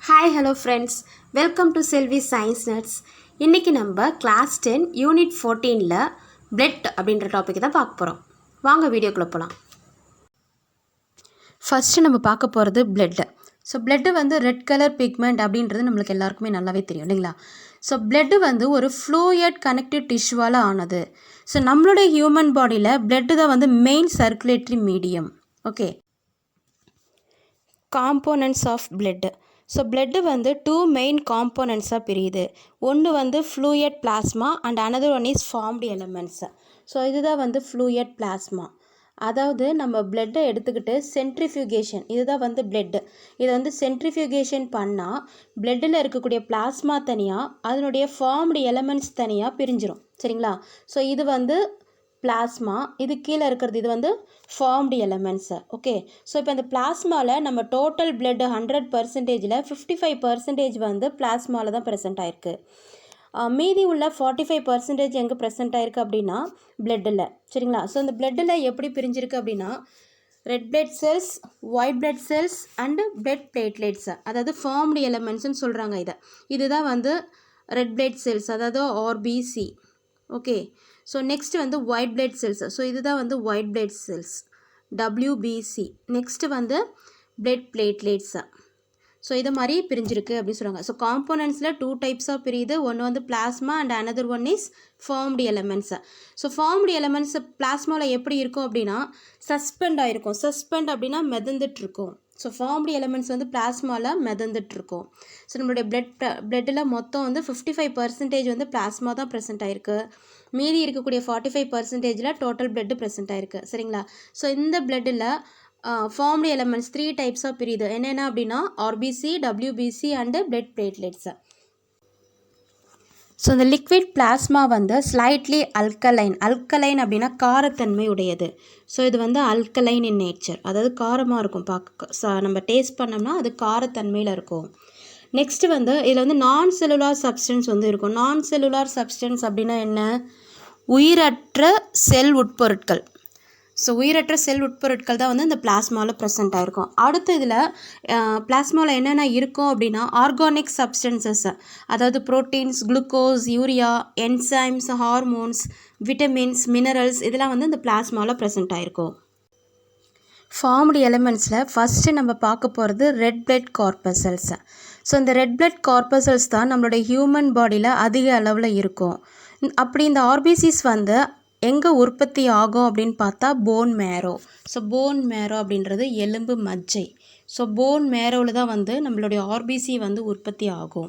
Hi hello friends, welcome to Selvi science nuts. இன்றைக்கி நம்ம class 10 unit 14ல் blood அப்படின்ற topic தான் பார்க்க போகிறோம். வாங்க வீடியோக்குள்ளே போகலாம். ஃபஸ்ட்டு நம்ம பார்க்க போகிறது பிளட்டு. ஸோ பிளட்டு வந்து ரெட் கலர் பிக்மெண்ட் அப்படின்றது நம்மளுக்கு எல்லாருக்குமே நல்லாவே தெரியும் இல்லைங்களா? ஸோ பிளட்டு வந்து ஒரு ஃப்ளூயிட் கனெக்டிவ் டிஷ்யூவால் ஆனது. ஸோ நம்மளுடைய ஹியூமன் பாடியில் பிளட்டு தான் வந்து main circulatory medium. Okay, components of blood. So blood வந்து 2 மெயின் காம்போனன்ட்ஸாக பிரியுது. ஒன்று வந்து fluid plasma and another one is formed elements. So இதுதான் வந்து ஃப்ளூயிட் பிளாஸ்மா. அதாவது நம்ம பிளட்டை எடுத்துக்கிட்டு சென்ட்ரிஃபியூகேஷன், இதுதான் வந்து பிளட்டு. இதை வந்து சென்ட்ரிஃபியூகேஷன் பண்ணால் பிளட்டில் இருக்கக்கூடிய பிளாஸ்மா தனியாக, அதனுடைய ஃபார்ம்டு எலமெண்ட்ஸ் தனியாக பிரிஞ்சிடும். சரிங்களா? ஸோ இது வந்து பிளாஸ்மா, இது கீழே இருக்கிறது இது வந்து ஃபார்ம்டு எலமெண்ட்ஸு. ஓகே, ஸோ இப்போ இந்த பிளாஸ்மாவில் நம்ம டோட்டல் பிளட் 100%ல் 55% வந்து பிளாஸ்மாவில் தான் ப்ரெசென்ட் ஆயிருக்கு. மீதி உள்ள 45% எங்கே ப்ரெசென்ட் ஆயிருக்கு அப்படின்னா பிளட்டில். சரிங்களா? ஸோ இந்த பிளட்டில் எப்படி பிரிஞ்சிருக்கு அப்படின்னா red blood cells, white blood cells and blood platelets, அதாவது ஃபார்ம்டு எலமெண்ட்ஸ்னு சொல்கிறாங்க. இதுதான் வந்து ரெட் பிளட் செல்ஸ், அதாவது ஆர்பிசி. ஓகே, ஸோ நெக்ஸ்ட்டு வந்து ஒயிட் பிளட் செல்ஸ். ஸோ இதுதான் வந்து white blood cells, WBC. Next வந்து பிளட் பிளேட்லெட்ஸு. ஸோ இது மாதிரி பிரிஞ்சிருக்கு அப்படின்னு சொல்கிறாங்க. ஸோ காம்போனன்ட்ஸில் 2 டைப்ஸாக பிரியுது. ஒன்று வந்து plasma and another one is formed elements. So formed elements பிளாஸ்மாவில் எப்படி இருக்கும் அப்படின்னா சஸ்பெண்ட் ஆகிருக்கும். சஸ்பெண்ட் அப்படின்னா மிதந்துட்டுருக்கும். ஸோ ஃபார்ம்டு எலமெண்ட்ஸ் வந்து பிளாஸ்மாவில் மிதந்துட்டுருக்கும். ஸோ நம்மளுடைய பிளட்டில் மொத்தம் வந்து 55% வந்து பிளாஸ்மா தான் ப்ரெசென்ட் ஆகிருக்கு. மீதி இருக்கக்கூடிய 45%ல் டோட்டல் பிளட்டு ப்ரெசென்ட் ஆகிருக்கு. சரிங்களா? ஸோ இந்த பிளட்டில் ஃபார்ம்டு எலமெண்ட்ஸ் 3 டைப்ஸாக பிரியுது. என்னென்ன அப்படின்னா RBC, WBC and blood platelets. So இந்த லிக்விட் பிளாஸ்மா வந்து ஸ்லைட்லி அல்கலைன் அப்படின்னா காரத்தன்மை உடையது. ஸோ இது வந்து அல்கலைன் இன் நேச்சர், அதாவது காரமாக இருக்கும். நம்ம டேஸ்ட் பண்ணோம்னா அது காரத்தன்மையில் இருக்கும். நெக்ஸ்ட்டு வந்து இதில் வந்து நான் செல்லுலார் சப்ஸ்டன்ஸ் வந்து இருக்கும். நான் செல்லுலார் சப்ஸ்டன்ஸ் அப்படின்னா என்ன? உயிரற்ற செல் உட்பொருட்கள். ஸோ உயிரற்ற செல் உட்பொருட்கள் தான் வந்து இந்த பிளாஸ்மாவில் ப்ரெசென்ட் ஆகிருக்கும். அடுத்து இதில் பிளாஸ்மாவில் என்னென்ன இருக்கும் அப்படின்னா ஆர்கானிக் சப்ஸ்டன்சஸ், அதாவது proteins, glucose, urea, enzymes, hormones, vitamins, minerals, இதெல்லாம் வந்து இந்த பிளாஸ்மாவில் ப்ரெசென்ட் ஆகிருக்கும். ஃபார்ம்டு எலமெண்ட்ஸில் ஃபஸ்ட்டு நம்ம பார்க்க போகிறது ரெட் பிளட் கார்பசல்ஸ். ஸோ இந்த ரெட் பிளட் கார்பசல்ஸ் தான் நம்மளுடைய ஹியூமன் பாடியில் அதிக அளவில் இருக்கும். அப்படி இந்த ஆர்பிசிஸ் வந்து எங்கே உற்பத்தி ஆகும் அப்படின்னு பார்த்தா போன் மேரோ. ஸோ போன் மேரோ அப்படின்றது எலும்பு மஜ்ஜை. ஸோ போன் மேரோவில் தான் வந்து நம்மளுடைய ஆர்பிசி வந்து உற்பத்தி ஆகும்.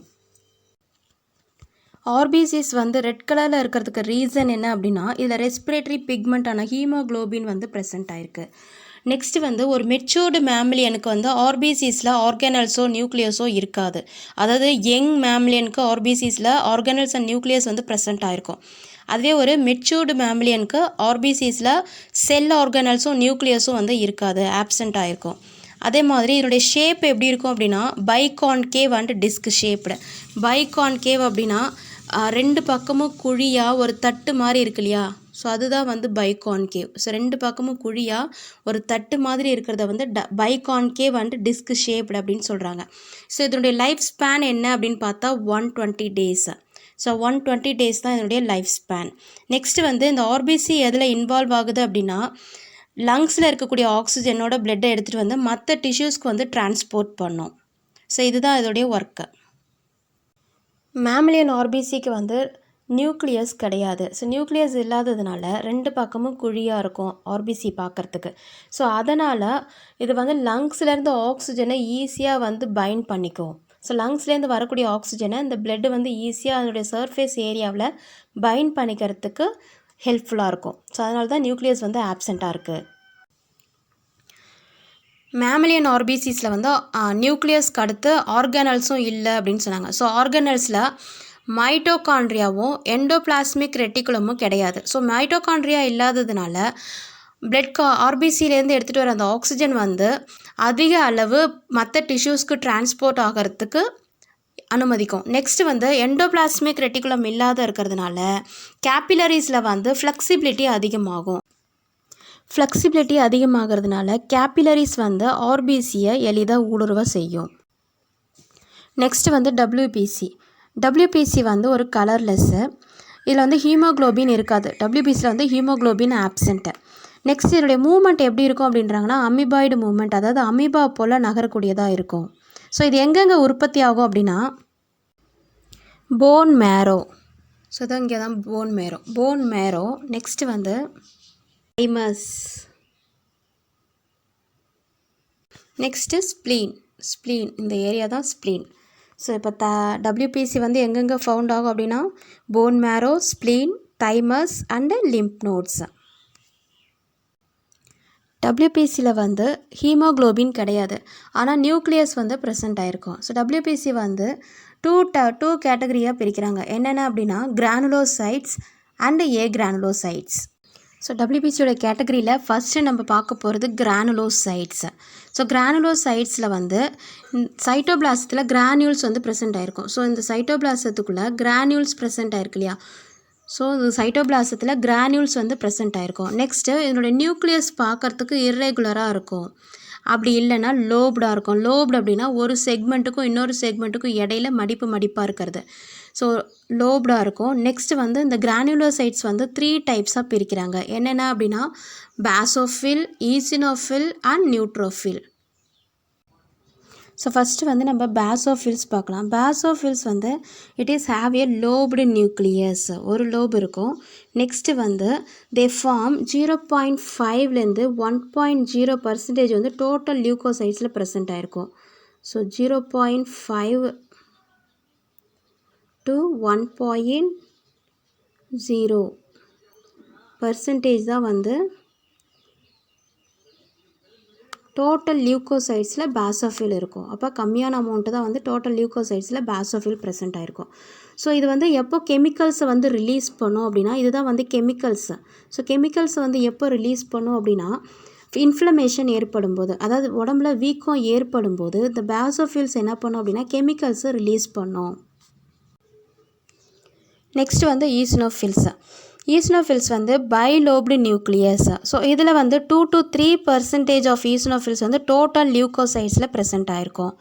ஆர்பிசிஸ் வந்து ரெட் கலரில் இருக்கிறதுக்கு ரீசன் என்ன அப்படின்னா இதில் ரெஸ்பிரேட்டரி பிக்மெண்ட்டான ஹீமோக்ளோபின் வந்து ப்ரெசென்ட் ஆயிருக்கு. நெக்ஸ்ட்டு வந்து ஒரு மெச்சூர்டு மேமிலியனுக்கு வந்து ஆர்பிசிஸில் ஆர்கனல்ஸோ நியூக்ளியஸோ இருக்காது. அதாவது யங் மேமிலியனுக்கு ஆர்பிசிஸில் ஆர்கனல்ஸ் அண்ட் நியூக்ளியஸ் வந்து ப்ரெசென்ட் ஆகிருக்கும். அதுவே ஒரு மெச்சூர்டு மேமிலியனுக்கு ஆர்பிசிஸில் செல் ஆர்கனல்ஸும் நியூக்ளியஸும் வந்து இருக்காது, ஆப்சண்ட் ஆகிருக்கும். அதே மாதிரி இதனுடைய ஷேப் எப்படி இருக்கும் அப்படின்னா biconcave and disk shaped. Biconcave அப்படின்னா 2 பக்கமும் குழியாக ஒரு தட்டு மாதிரி இருக்கு இல்லையா? ஸோ அதுதான் வந்து பைகான்கேவ். ஸோ 2 பக்கமும் குழியாக ஒரு தட்டு மாதிரி இருக்கிறத வந்து பைகான்கேவ் அண்ட் டிஸ்க் ஷேப்டு அப்படின்னு சொல்கிறாங்க. ஸோ இதனுடைய லைஃப் ஸ்பேன் என்ன அப்படின்னு பார்த்தா 120 days. ஸோ 120 days தான் இதனுடைய லைஃப் ஸ்பேன். நெக்ஸ்ட்டு வந்து இந்த ஆர்பிசி எதில் இன்வால்வ் ஆகுது அப்படின்னா லங்ஸில் இருக்கக்கூடிய ஆக்சிஜனோட பிளட்டை எடுத்துகிட்டு வந்து மற்ற டிஷ்யூஸ்க்கு வந்து டிரான்ஸ்போர்ட் பண்ணும். ஸோ இதுதான் இதோடைய ஒர்க்கு. மேமிலியன் ஆர்பிசிக்கு வந்து நியூக்ளியஸ் கிடையாது. ஸோ நியூக்ளியஸ் இல்லாததுனால 2 பக்கமும் குழியாக இருக்கும் ஆர்பிசி பார்க்குறதுக்கு. ஸோ அதனால் இது வந்து லங்ஸ்லேருந்து ஆக்சிஜனை ஈஸியாக வந்து பைண்ட் பண்ணிக்கும். ஸோ லங்ஸ்லேருந்து வரக்கூடிய ஆக்சிஜனை இந்த பிளட்டு வந்து ஈஸியாக அதனுடைய சர்ஃபேஸ் ஏரியாவில் பைண்ட் பண்ணிக்கிறதுக்கு ஹெல்ப்ஃபுல்லாக இருக்கும். ஸோ அதனால தான் நியூக்ளியஸ் வந்து ஆப்சண்ட்டாக இருக்குது. மேமிலியன் ஆர்பிசிஸில் வந்து நியூக்ளியஸ்க்கு அடுத்து ஆர்கனல்ஸும் இல்லை அப்படின்னு சொன்னாங்க. ஸோ ஆர்கனல்ஸில் மைட்டோகாண்ட்ரியாவும் எண்டோபிளாஸ்மிக் ரெட்டிகுலமும் கிடையாது. ஸோ மைட்டோகாண்ட்ரியா இல்லாததுனால ஆர்பிசிலேருந்து எடுத்துகிட்டு வர அந்த ஆக்சிஜன் வந்து அதிக அளவு மற்ற டிஷ்யூஸ்க்கு டிரான்ஸ்போர்ட் ஆகிறதுக்கு அனுமதிக்கும். நெக்ஸ்ட்டு வந்து எண்டோபிளாஸ்மிக் ரெட்டிகுலம் இல்லாத இருக்கிறதுனால கேபிலரிஸில் வந்து ஃப்ளெக்சிபிலிட்டி அதிகமாகும். ஃப்ளெக்சிபிலிட்டி அதிகமாகிறதுனால கேபிலரிஸ் வந்து ஆர்பிசியை எளிதாக ஊடுருவ செய்யும். நெக்ஸ்ட்டு வந்து டபிள்யூபிசி வந்து ஒரு கலர்லெஸ்ஸு. இதில் வந்து ஹீமோக்ளோபின் இருக்காது. டபிள்யூபிசியில் வந்து ஹீமோக்ளோபின் ஆப்சென்ட்டு. நெக்ஸ்ட் இதனுடைய மூவ்மெண்ட் எப்படி இருக்கும் அப்படின்றாங்கன்னா அமீபாய்டு மூவ்மெண்ட், அதாவது அமீபா போல் நகரக்கூடியதாக இருக்கும். ஸோ இது எங்கெங்கே உற்பத்தி ஆகும் அப்படின்னா போன் மேரோ. ஸோ இதான் இங்கே தான் போன் மேரோ. நெக்ஸ்ட்டு வந்து தைமஸ். நெக்ஸ்ட்டு ஸ்ப்ளீன் இந்த ஏரியா தான் ஸ்ப்ளீன். ஸோ இப்போ டபிள்யூபிசி வந்து எங்கெங்கே ஃபவுண்ட் ஆகும் அப்படின்னா bone marrow, spleen, thymus and lymph nodes. டபிள்யூபிசியில் வந்து ஹீமோக்ளோபின் கிடையாது, ஆனால் நியூக்ளியஸ் வந்து ப்ரெசென்ட் ஆகிருக்கும். ஸோ டபிள்யூபிசி வந்து டூ கேட்டகரியாக பிரிக்கிறாங்க. என்னென்ன அப்படின்னா கிரானுலோசைட்ஸ் அண்டு ஏகிரானுலோசைட்ஸ். ஸோ டபிள்யூபிசியோட கேட்டகரியில் ஃபஸ்ட்டு நம்ம பார்க்க போகிறது கிரானுலோசைட்ஸ். ஸோ கிரானுலோசைட்ஸில் வந்து சைட்டோபிளாசத்தில் கிரானியூல்ஸ் வந்து ப்ரெசென்ட் ஆகிருக்கும். ஸோ இந்த சைட்டோபிளாசத்துக்குள்ளே கிரானியூல்ஸ் ப்ரெசென்ட் ஆகிருக்கு இல்லையா. ஸோ இந்த சைட்டோபிளாசத்தில் கிரானியூல்ஸ் வந்து ப்ரெசென்ட் ஆகிருக்கும். நெக்ஸ்ட்டு இதனுடைய நியூக்ளியஸ் பார்க்குறதுக்கு இர்ரெகுலராக இருக்கும், அப்படி இல்லைன்னா லோப்டாக இருக்கும். லோப்டு அப்படின்னா ஒரு செக்மெண்ட்டுக்கும் இன்னொரு செக்மெண்ட்டுக்கும் இடையில மடிப்பாக இருக்கிறது. ஸோ லோப்டாக இருக்கும். நெக்ஸ்ட்டு வந்து இந்த கிரானுலோசைட்ஸ் வந்து 3 டைப்ஸாக பிரிக்கிறாங்க. என்னென்ன அப்படின்னா பேசோஃபில், ஈசினோஃபில் அண்ட் நியூட்ரோஃபில். ஸோ ஃபஸ்ட்டு வந்து நம்ம பேசோஃபில்ஸ் பார்க்கலாம். பேசோஃபில்ஸ் வந்து it is have a lobed nucleus, ஒரு லோப் இருக்கும். நெக்ஸ்ட்டு வந்து தே ஃபார்ம் 0.5லேருந்து 1.0% வந்து டோட்டல் லியூக்கோசைட்ஸில் ப்ரெசென்ட் ஆகிருக்கும். ஸோ 0.5 to 1.0% தான் வந்து டோட்டல் லியூக்கோசைட்ஸில் பேசோஃபில் இருக்கும். அப்போ கம்மியான அமௌண்ட்டு தான் வந்து டோட்டல் லியூக்கோசைட்ஸில் பேசோஃபில் ப்ரெசென்ட் ஆகிருக்கும். ஸோ இது வந்து எப்போ கெமிக்கல்ஸை வந்து ரிலீஸ் பண்ணும் அப்படின்னா இதுதான் வந்து கெமிக்கல்ஸு. ஸோ கெமிக்கல்ஸை வந்து எப்போ ரிலீஸ் பண்ணும் அப்படின்னா இன்ஃப்ளமேஷன் ஏற்படும் போது, அதாவது உடம்புல வீக்கம் ஏற்படும் போது இந்த பேசோஃபில்ஸ் என்ன பண்ணும் அப்படின்னா கெமிக்கல்ஸை ரிலீஸ் பண்ணும். நெக்ஸ்ட் வந்து ஈஸ்னோஃபில்ஸ் வந்து பைலோப்டு நியூக்ளியஸ். ஸோ இதில் வந்து 2 to 3% ஆஃப் ஈஸ்னோஃபில்ஸ் வந்து டோட்டல் லியூக்கோசைட்ஸில் ப்ரெசென்ட் ஆகிருக்கும்.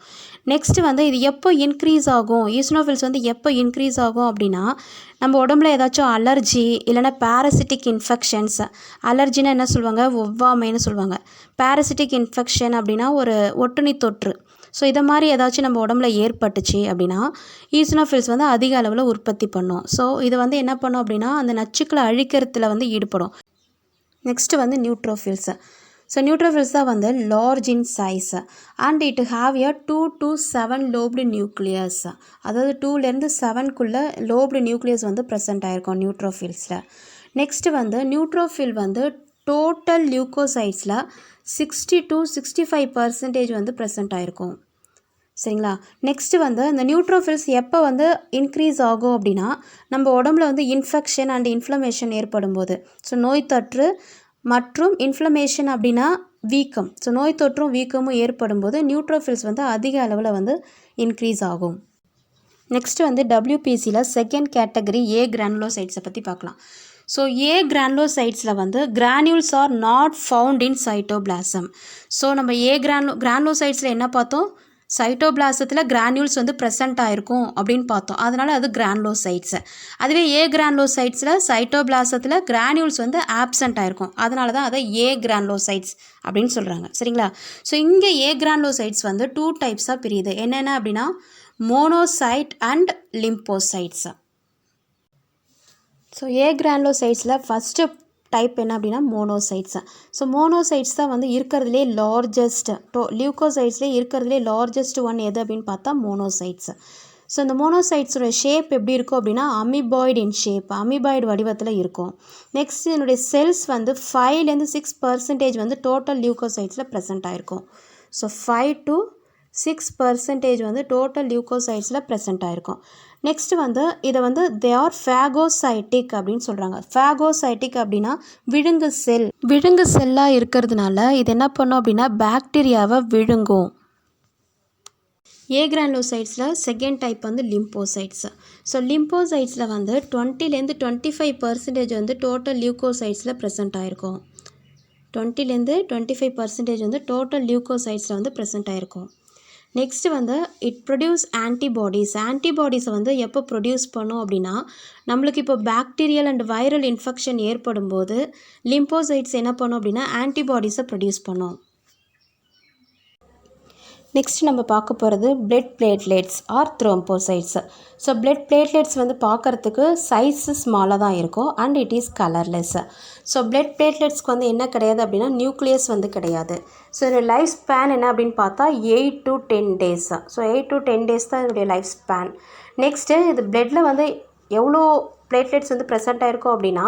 நெக்ஸ்ட்டு வந்து இது எப்போ இன்க்ரீஸ் ஆகும், ஈஸ்னோஃபில்ஸ் வந்து எப்போ இன்க்ரீஸ் ஆகும் அப்படின்னா நம்ம உடம்புல ஏதாச்சும் அலர்ஜி இல்லைனா பேரசிட்டிக் இன்ஃபெக்ஷன்ஸ். அலர்ஜின்னா என்ன சொல்லுவாங்க, ஒவ்வாமைன்னு சொல்லுவாங்க. பேரசிட்டிக் இன்ஃபெக்ஷன் அப்படின்னா ஒரு ஒட்டுண்ணி தொற்று. ஸோ இதை மாதிரி ஏதாச்சும் நம்ம உடம்புல ஏற்பட்டுச்சு அப்படின்னா ஈஸ்னோஃபில்ஸ் வந்து அதிக அளவில் உற்பத்தி பண்ணும். ஸோ இது வந்து என்ன பண்ணும் அப்படின்னா அந்த நச்சுக்களை அழிக்கிறதுல வந்து ஈடுபடும். நெக்ஸ்ட்டு வந்து நியூட்ரோஃபில்ஸ். ஸோ நியூட்ரோஃபில்ஸ் தான் வந்து large in size and it have a 2 to 7 lobed nucleus. அதாவது 2லேருந்து 7க்குள்ளே லோப்டு நியூக்ளியஸ் வந்து ப்ரெசென்ட் ஆகிருக்கும் நியூட்ரோஃபில்ஸில். நெக்ஸ்ட்டு வந்து நியூட்ரோஃபில் வந்து டோட்டல் லியூக்கோசைட்ஸில் 60 to 65% வந்து ப்ரெசென்ட் ஆகிருக்கும். சரிங்களா. நெக்ஸ்ட்டு வந்து இந்த நியூட்ரோஃபில்ஸ் எப்போ வந்து இன்க்ரீஸ் ஆகும் அப்படின்னா நம்ம உடம்புல வந்து இன்ஃபெக்ஷன் அண்ட் இன்ஃப்ளமேஷன் ஏற்படும் போது. ஸோ நோய் தொற்று மற்றும் இன்ஃப்ளமேஷன் அப்படின்னா வீக்கம். ஸோ நோய் தொற்றும் வீக்கமும் ஏற்படும் போது நியூட்ரோஃபில்ஸ் வந்து அதிக அளவில் வந்து இன்க்ரீஸ் ஆகும். நெக்ஸ்ட்டு வந்து டபிள்யூபிசியில் செகண்ட் கேட்டகரி ஏ கிரானுலோசைட்ஸை பற்றி பார்க்கலாம். ஸோ ஏ கிரானுலோசைட்ஸில் வந்து granules are not found in cytoplasm. So நம்ம ஏ கிரானுலோசைட்ஸில் என்ன பார்த்தோம், சைட்டோபிளாசத்தில் கிரானியூல்ஸ் வந்து ப்ரெசென்ட் ஆகிருக்கும் அப்படின்னு பார்த்தோம். அதனால் அது கிரானுலோசைட்ஸு. அதுவே ஏ கிரானுலோசைட்ஸில் சைட்டோபிளாசத்தில் கிரானியூல்ஸ் வந்து ஆப்சென்ட் ஆகிருக்கும். அதனால தான் அதை ஏ கிரானுலோசைட்ஸ் அப்படின்னு சொல்கிறாங்க. சரிங்களா. ஸோ இங்கே ஏ கிரானுலோசைட்ஸ் வந்து 2 டைப்ஸாக பிரியுது. என்னென்ன அப்படின்னா மோனோசைட் அண்ட் லிம்போசைட்ஸ். ஸோ ஏ கிரானுலோசைட்ஸில் ஃபஸ்ட்டு டைப் என்ன அப்படின்னா மோனோசைட்ஸ். ஸோ மோனோசைட்ஸ் தான் வந்து இருக்கிறதுலே லார்ஜஸ்ட் லியூக்கோசைட்ஸ்லேயே இருக்கிறதுலே லார்ஜஸ்ட் ஒன் எது அப்படின்னு பார்த்தா மோனோசைட்ஸ். ஸோ இந்த மோனோசைட்ஸோட ஷேப் எப்படி இருக்கும் அப்படின்னா அமீபாய்டு இன் ஷேப், அமீபாய்டு வடிவத்தில் இருக்கும். நெக்ஸ்ட் இதனுடைய செல்ஸ் வந்து 5லேருந்து 6% வந்து டோட்டல் லியூக்கோசைட்ஸில் ப்ரெசென்ட் ஆகிருக்கும். ஸோ 5 to 6% வந்து டோட்டல் லியூக்கோசைட்ஸில் ப்ரெசென்ட் ஆகிருக்கும். நெக்ஸ்ட்டு வந்து இதை வந்து தே ஆர் ஃபேகோசைட்டிக் அப்படின்னு சொல்கிறாங்க. ஃபேகோசைட்டிக் அப்படின்னா விழுங்கு செல்லாக இருக்கிறதுனால இது என்ன பண்ணும் அப்படின்னா பாக்டீரியாவை விழுங்கும். ஏ கிரானுலோசைட்ஸில் செகண்ட் டைப் வந்து லிம்போசைட்ஸ். ஸோ லிம்போசைட்ஸில் வந்து 20லேருந்து 25% வந்து டோட்டல் லியூக்கோசைட்ஸில் ப்ரெசென்ட் ஆகிருக்கும். 20லேருந்து 25% வந்து டோட்டல் லியூக்கோசைட்ஸில் வந்து ப்ரெசென்ட் ஆகிருக்கும். நெக்ஸ்ட்டு வந்து இட் ப்ரொடியூஸ் ஆன்டிபாடிஸை வந்து எப்போ ப்ரொடியூஸ் பண்ணும் அப்படின்னா, நம்மளுக்கு இப்போ பாக்டீரியல் அண்ட் வைரல் இன்ஃபெக்ஷன் ஏற்படும் போது லிம்போசைட்ஸ் என்ன பண்ணும் அப்படின்னா ஆன்டிபாடிஸை ப்ரொடியூஸ் பண்ணும். நெக்ஸ்ட் நம்ம பார்க்க போகிறது blood platelets or thrombocytes. So blood platelets வந்து பார்க்குறதுக்கு சைஸு ஸ்மாலாக தான் இருக்கும் and it is colourless. So blood பிளேட்லெட்ஸ்க்கு வந்து என்ன கிடையாது அப்படின்னா நியூக்ளியஸ் வந்து கிடையாது. ஸோ இதோட லைஃப் ஸ்பேன் என்ன அப்படின்னு பார்த்தா 8 to 10 days. So 8 to 10 days தான் இதோடைய லைஃப் ஸ்பேன். நெக்ஸ்ட்டு இது பிளட்டில் வந்து எவ்வளோ பிளேட்லெட்ஸ் வந்து ப்ரெசென்ட் ஆகிருக்கும் அப்படின்னா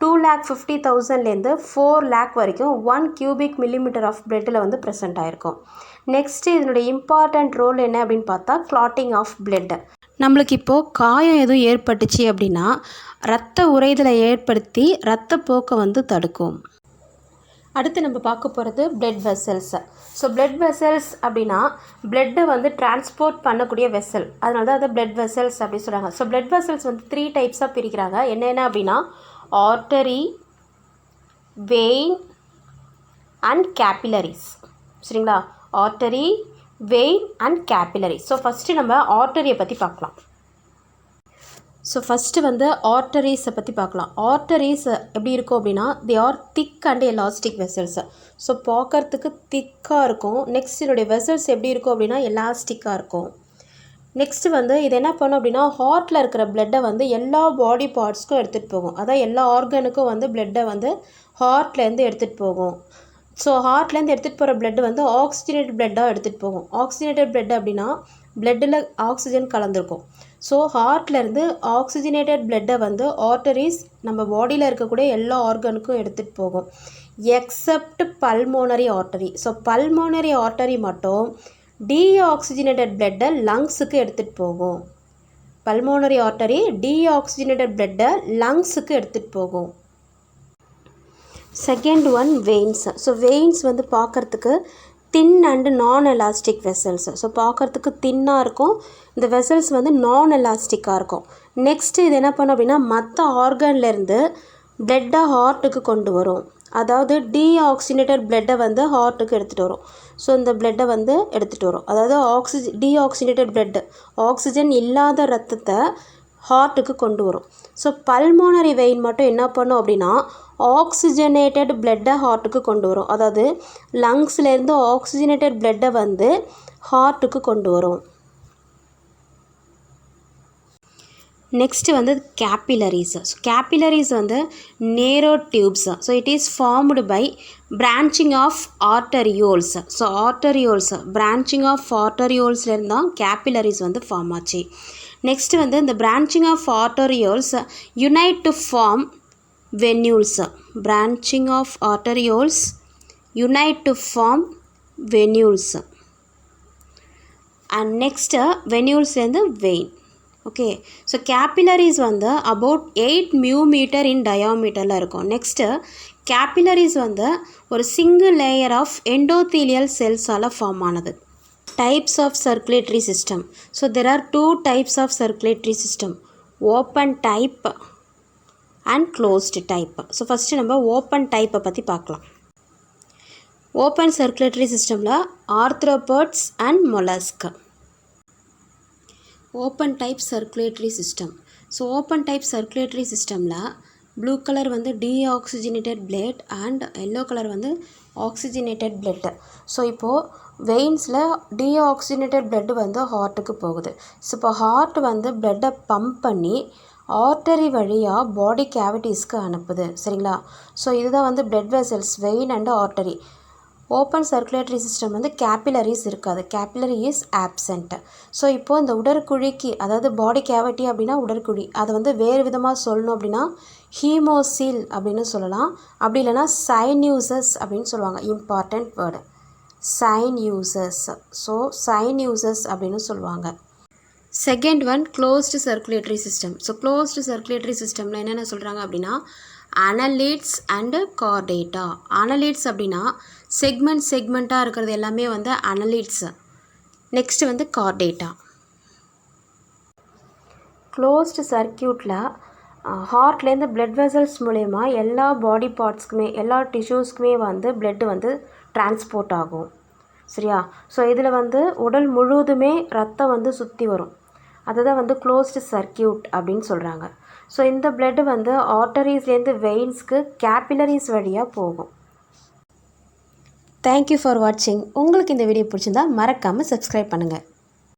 2,50,000லேருந்து 4 lakh வரைக்கும் 1 cubic millimeter ஆஃப் பிளட்டில் வந்து ப்ரெசென்ட் ஆகிருக்கும். நெக்ஸ்ட்டு இதனுடைய இம்பார்ட்டண்ட் ரோல் என்ன அப்படின்னு பார்த்தா கிளாட்டிங் ஆஃப் பிளட். நம்மளுக்கு இப்போது காயம் எதுவும் ஏற்பட்டுச்சு அப்படின்னா இரத்த உறைதலை ஏற்படுத்தி இரத்தப்போக்கை வந்து தடுக்கும். அடுத்து நம்ம பார்க்க போகிறது blood vessels. So blood vessels அப்படின்னா பிளட்டை வந்து டிரான்ஸ்போர்ட் பண்ணக்கூடிய வெசல், அதனால தான் அதை பிளட் வெசல்ஸ் அப்படின்னு சொல்கிறாங்க. ஸோ பிளட் வெசல்ஸ் வந்து 3 டைப்ஸாக பிரிக்கிறாங்க. என்னென்ன அப்படின்னா ஆர்டரி, வெயின் அண்ட் கேபிலரிஸ். சரிங்களா, artery, vein and capillary. So first நம்ம ஆர்டரியை பற்றி பார்க்கலாம். ஸோ ஃபஸ்ட்டு வந்து ஆர்டரிஸை பற்றி பார்க்கலாம். ஆர்டரிஸ் எப்படி இருக்கும் அப்படின்னா they are thick and elastic vessels. So பார்க்கறதுக்கு திக்காக இருக்கும். நெக்ஸ்ட் இதோடைய வெசல்ஸ் எப்படி இருக்கும் அப்படின்னா எலாஸ்டிக்காக இருக்கும். நெக்ஸ்ட்டு வந்து இது என்ன பண்ணும் அப்படின்னா ஹார்ட்டில் இருக்கிற பிளட்டை வந்து எல்லா பாடி பார்ட்ஸ்க்கும் எடுத்துகிட்டு போகும். அதான் எல்லா ஆர்கனுக்கும் வந்து பிளட்டை வந்து ஹார்ட்லேருந்து எடுத்துகிட்டு போகும். ஸோ ஹார்ட்லேருந்து எடுத்துகிட்டு போகிற பிளட் வந்து ஆக்சிஜனேட்டட் பிளட்டாக எடுத்துகிட்டு போகும். ஆக்சிஜனேட்டட் பிளட் அப்படின்னா பிளட்டில் ஆக்சிஜன் கலந்துருக்கும். ஸோ ஹார்ட்லேருந்து ஆக்சிஜனேட்டட் பிளட்டை வந்து ஆர்டரிஸ் நம்ம பாடியில் இருக்கக்கூடிய எல்லா ஆர்கனுக்கும் எடுத்துகிட்டு போகும் accept pulmonary artery. So pulmonary artery மட்டும் டீஆக்சிஜனேட்டட் பிளட்டை லங்ஸுக்கு எடுத்துகிட்டு போகும். பல்மோனரி ஆர்டரி டீஆக்சிஜனேட்டட் பிளட்டை லங்ஸுக்கு எடுத்துகிட்டு போகும். Second one veins. So veins வந்து பார்க்குறதுக்கு தின் அண்டு நான் எலாஸ்டிக் வெசல்ஸ். ஸோ பார்க்குறதுக்கு தின்னாக இருக்கும். இந்த வெசல்ஸ் வந்து நான் எலாஸ்டிக்காக இருக்கும். நெக்ஸ்ட்டு இது என்ன பண்ணும் அப்படின்னா மற்ற ஆர்கன்லேருந்து பிளட்டை ஹார்ட்டுக்கு கொண்டு வரும். அதாவது டீஆக்சிஜனேட்டட் பிளட்டை வந்து ஹார்ட்டுக்கு எடுத்துகிட்டு வரும். ஸோ இந்த பிளட்டை வந்து எடுத்துகிட்டு வரும். அதாவது டீஆக்சிஜனேட்டட் பிளட்டு ஆக்சிஜன் இல்லாத ரத்தத்தை ஹார்ட்டுக்கு கொண்டு வரும். ஸோ பல்மோனரி வெயின் மட்டும் என்ன பண்ணும் அப்படின்னா ஆக்சிஜனேட்டட் பிளட்டை ஹார்ட்டுக்கு கொண்டு வரும். அதாவது லங்ஸ்லேருந்து ஆக்சிஜனேட்டட் பிளட்டை வந்து ஹார்ட்டுக்கு கொண்டு வரும். நெக்ஸ்ட்டு வந்து கேபிலரிஸ். ஸோ கேபிலரிஸ் வந்து narrow tubes. So it is formed by branching of arterioles. So arterioles branching of ஆர்டரியோல்ஸ்லேருந்து தான் கேபிலரிஸ் வந்து ஃபார்ம் ஆச்சு. நெக்ஸ்ட்டு வந்து இந்த branching of arterioles unite to form venules. Branching of arterioles unite to form venules. And next venules and the vein. Okay, so capillaries வந்து about 8 μm in diameterல இருக்கும். Next capillaries வந்து ஒரு single layer of endothelial செல்ஸால் form ஆனது. Types of circulatory system. So there are 2 types of circulatory system, open type and closed type. So first நம்ம open டைப்பை பற்றி பார்க்கலாம். ஓப்பன் சர்க்குலேட்டரி சிஸ்டமில் arthropods and mollusc. Open type circulatory system. So open type circulatory சிஸ்டமில் blue colour வந்து deoxygenated blood and yellow colour வந்து oxygenated blood. So இப்போது வெயின்ஸில் deoxygenated blood வந்து ஹார்ட்டுக்கு போகுது. ஸோ இப்போ ஹார்ட் வந்து பிளட்டை பம்ப் பண்ணி ஆர்டரி வழியாக பாடி கேவிட்டிஸ்க்கு அனுப்புது. சரிங்களா, ஸோ இதுதான் வந்து blood vessels, vein and artery. Open circulatory system வந்து கேபிலரிஸ் இருக்காது. Capillary is absent. ஸோ இப்போது இந்த உடற்குழிக்கு, அதாவது பாடி கேவிட்டி அப்படின்னா உடற்குழி, அதை வந்து வேறு விதமாக சொல்லணும் அப்படின்னா ஹீமோசீல் அப்படின்னு சொல்லலாம். அப்படி இல்லைனா சைன்யூசஸ் அப்படின்னு சொல்லுவாங்க. Important word sinuses. So sinuses அப்படின்னு சொல்லுவாங்க. Second one closed circulatory system. So closed circulatory சிஸ்டமில் என்னென்ன சொல்கிறாங்க அப்படின்னா அனலிட்ஸ் அண்டு கார்டேட்டா. அனலிட்ஸ் அப்படின்னா செக்மெண்ட்டாக இருக்கிறது எல்லாமே வந்து அனலிட்ஸ். நெக்ஸ்ட்டு வந்து கார்டேட்டா. க்ளோஸ்டு சர்க்கியூட்டில் ஹார்ட்லேருந்து பிளட் வெசல்ஸ் மூலயமா எல்லா பாடி பார்ட்ஸ்க்குமே எல்லா டிஷ்யூஸ்க்குமே வந்து பிளட்டு வந்து டிரான்ஸ்போர்ட் ஆகும். சரியா? ஸோ இதில் வந்து உடல் முழுவதுமே ரத்தம் வந்து சுற்றி வரும். அதுதான் வந்து க்ளோஸ்டு சர்க்கியூட் அப்படின்னு சொல்கிறாங்க. ஸோ இந்த பிளட்டு வந்து ஆர்டரிஸ்லேருந்து வெயின்ஸ்க்கு கேபிலரிஸ் வழியாக போகும். தேங்க்யூ ஃபார் வாட்சிங். உங்களுக்கு இந்த வீடியோ பிடிச்சிருந்தா மறக்காமல் சப்ஸ்கிரைப் பண்ணுங்கள்.